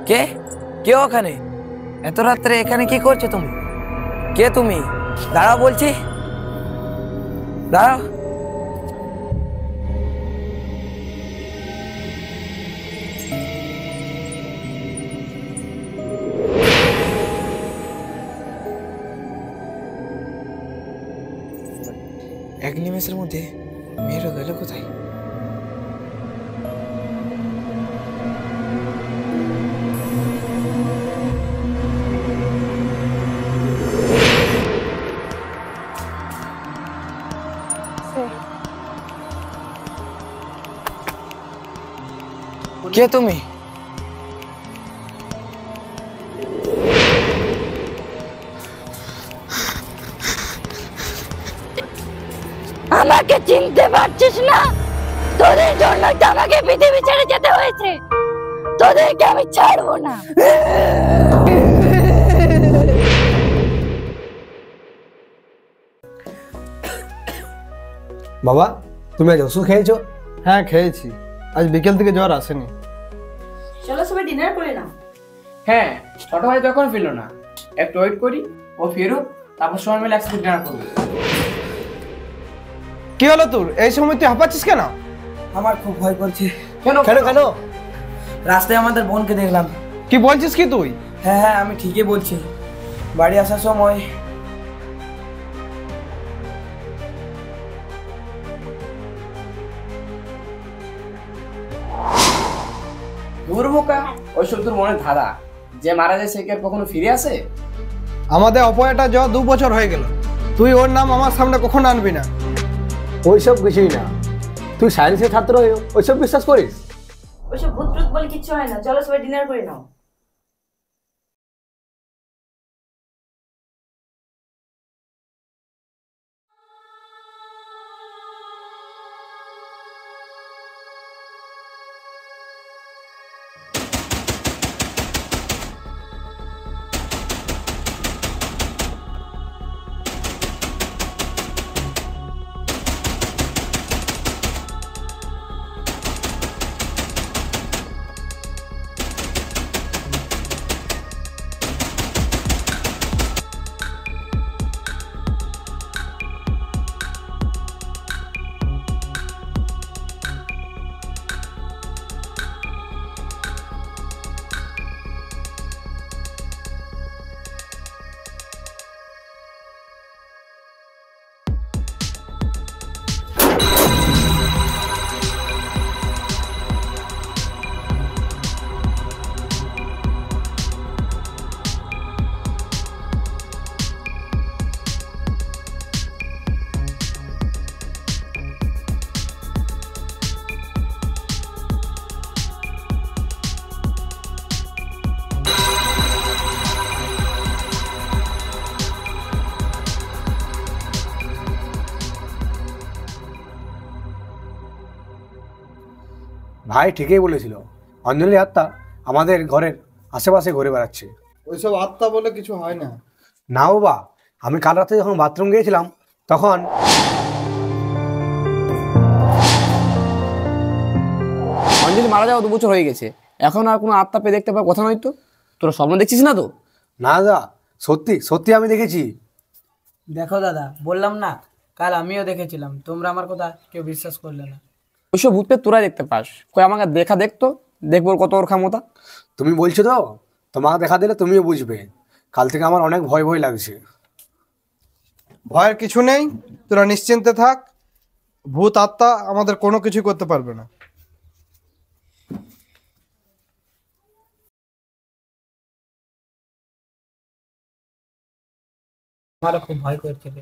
কে কে ওখানে এত রাত্রে এখানে কি করছো তুমি? কে তুমি? দাঁড়াও বলছি, দাঁড়াও। এক নিমেষের মধ্যে মেয়েরা গেল কোথায়? কে তুমি? আমাকে চিনতে পারছিস না? তোদের জন্য তো আমাকে পৃথিবী ছেড়ে যেতে হয়েছে, তোদেরকে আমি ছাড়বো না। বাবা, তুমি আজ ওষুধ খেয়েছো? হ্যাঁ খেয়েছি, আজ বিকেল থেকে জ্বর আসেনি। চলো সবাই ডিনার করে নাও। হ্যাঁ, ছোট ভাই তখন ফিরলো না, একটু ওয়েট করি, ও ফিরুক, তারপর সবাই মিলে একসাথে ডিনার করবো। কি হলো তোর? এই সময় তুই হাঁপাচ্ছিস কেন? আমার খুব ভয় করছে। কেন কেন কেন? রাস্তায় আমাদের বোনকে দেখলাম। কি বলছিস কি তুই? হ্যাঁ হ্যাঁ, আমি ঠিকই বলছি। বাড়ি আসার সময় দুর্বোকা, ওইসব তোর মনে ধাঁধা। যে মারা যায় সে কি আর কখনো ফিরে আসে? আমাদের অপয়াটা জ্বর 2 বছর হয়ে গেল, তুই ওর নাম আমার সামনে কখনো আনবি না। ওইসব কিছুই না, তুই সায়েন্সের ছাত্র হয়ে ওইসব বিশ্বাস করিস? ওইসব ভূত টুত বলে কিচ্ছু হয় না, চলো সবাই ডিনার করে নাও। ভাই ঠিকই বলেছিল, অঞ্জলি আত্মা আমাদের ঘরের আশেপাশে ঘুরে বেড়াচ্ছে। ওইসব আত্মা বলে কিছু হয় না। না বাবা, আমি কাল রাতে যখন বাথরুম গিয়েছিলাম তখন অঞ্জলি মারা যাওয়া 2 বছর হয়ে গেছে, এখন আর কোনো আত্মা পেয়ে দেখতে পাওয়ার কথা নয় তো। তোরা স্বপ্ন দেখছিস না তো? না দা, সত্যি সত্যি আমি দেখেছি। দেখো দাদা, বললাম না কাল আমিও দেখেছিলাম, তোমরা আমার কথা কেউ বিশ্বাস করলে না। ওইসব ভূত পেয়ে তোরাই দেখতে পাস, কই আমাকে দেখা দেখতো, দেখবো কত ওর ক্ষমতা। তুমি বলছো তো, তোমাকে দেখা দিলে তুমিও বুঝবে। কাল থেকে আমার অনেক ভয় ভয় লাগছে। ভয়ের কিছু নেই, তোরা নিশ্চিন্তে থাক, ভূত আত্মা আমাদের কোনো কিছু করতে পারবে না। আমারও খুব ভয় করছিল।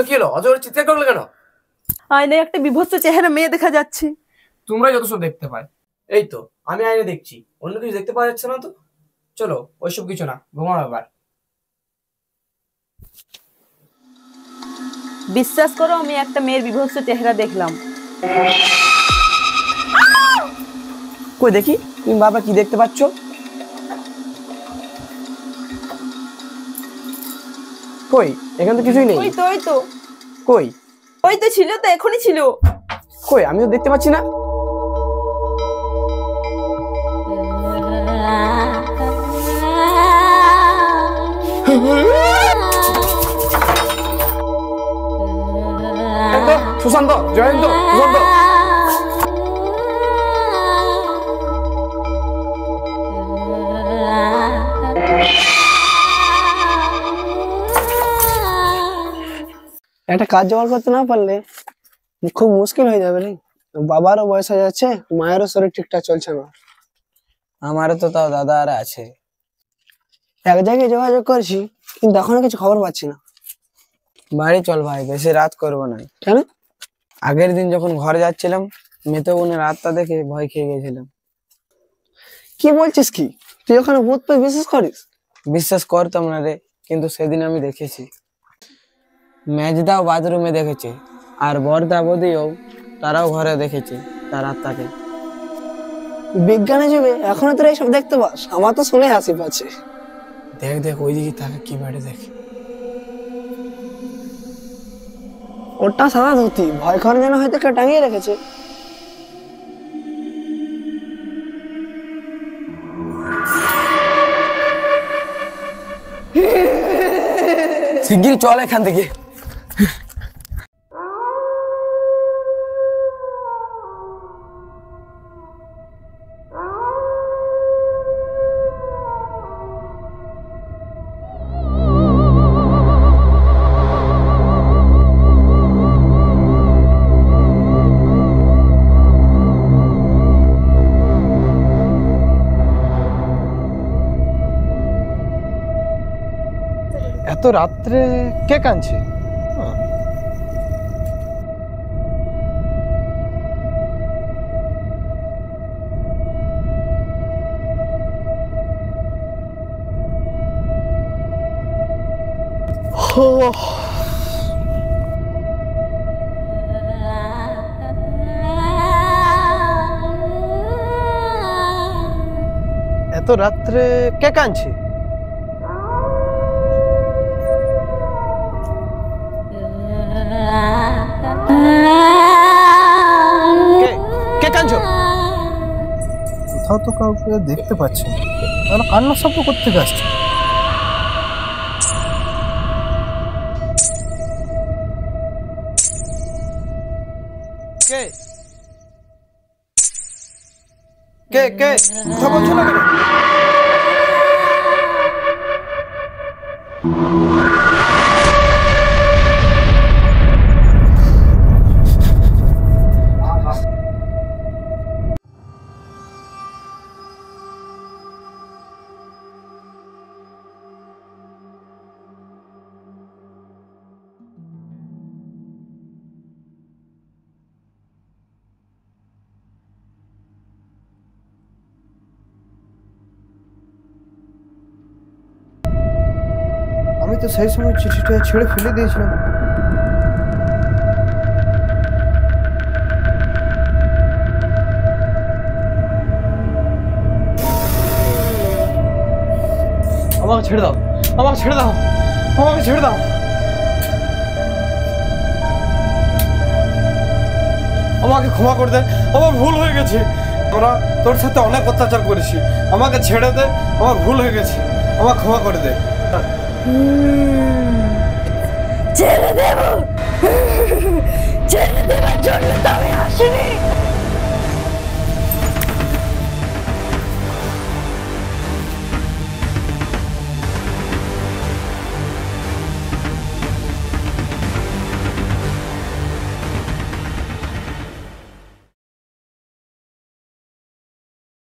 কি হলো? অজয় চিৎকার করলে কেন? আয়নায় একটা বিভৎস চেহারা মেয়ে দেখা যাচ্ছে। তোমরাই যত সব দেখতে পায়। এই তো আমি আয়না দেখছি, অন্য কিছু দেখতে পাওয়া যাচ্ছে না তো। চলো, ওইসব কিছু না, ঘুমাও এবার। বিশ্বাস করো আমি একটা মেয়ের বিভৎস চেহারা দেখলাম। কই দেখি তুমি বাবা কি দেখতে পাচ্ছ? কই এখানে তো কিছুই নেই। ওই তো কই ওই তো ছিল তো, এখনই ছিল। কই আমি তো দেখতে পাচ্ছি না। সুশান্ত, জয়ন্ত, সুশান্ত। একটা কাজ জোগাড় করতে না পারলে খুব মুশকিল হয়ে যাবে রে। বাবারও বয়স হয়ে যাচ্ছে, মায়েরও শরীর ঠিকঠাক চলছে না। আমারও তো তাও দাদারা আছে। এক জায়গায় যোগাযোগ করছি, কিন্তু এখনো কিছু খবর পাচ্ছি না। বাড়ি চল ভাই, বেশি রাত করবো না। কেন? আগের দিন যখন ঘরে যাচ্ছিলাম মৃত বোনের আত্মা দেখে ভয় খেয়ে গেছিলাম। কি বলছিস কি? তুই ওখানে ভূত পেয়ে বিশ্বাস করিস? বিশ্বাস করতাম না রে, কিন্তু সেদিন আমি দেখেছি। মেজদাও বাথরুমে দেখেছে, আর বর্দা বদিও তারাও ঘরে দেখেছে তার আত্মাকে। বিজ্ঞানের যুগে এখনো তোরা এইসব দেখতে পাস? আমার তো শুনে হাসি পাচ্ছে। দেখ দেখ ওইদিকে তাকে কি বাড়ি দেখ। ওটা সাদা ধুতি, ভয় করে যেন হয়তো কেউ টাঙিয়ে রেখেছে। শিগগিরই চল এখান থেকে। এত রাত্রে কে কাঁদছে? এত রাত্রে কে কাঁদছে? কে কাঁদছো? কোথাও তো কাউকে দেখতে পাচ্ছি না, তাহলে কান্নার শব্দ কোত্থেকে আসছে? কে কে কে কথা বলছো না কেন? আমি তো সেই সময় চিঠিটা ছেড়ে ফেলে দিয়েছিলাম। আমাকে ছেড়ে দাও, আমাকে ছেড়ে দাও, আমাকে ছেড়ে দাও। আমাকে ক্ষমা করে দে, আমার ভুল হয়ে গেছে। তোর সাথে অনেক অত্যাচার করেছি, আমাকে ছেড়ে দে, আমার ভুল হয়ে গেছে, আমাকে ক্ষমা করে দে। ছেড়ে দেব, ছেড়ে দেবার জন্য তো আমি আসিনি।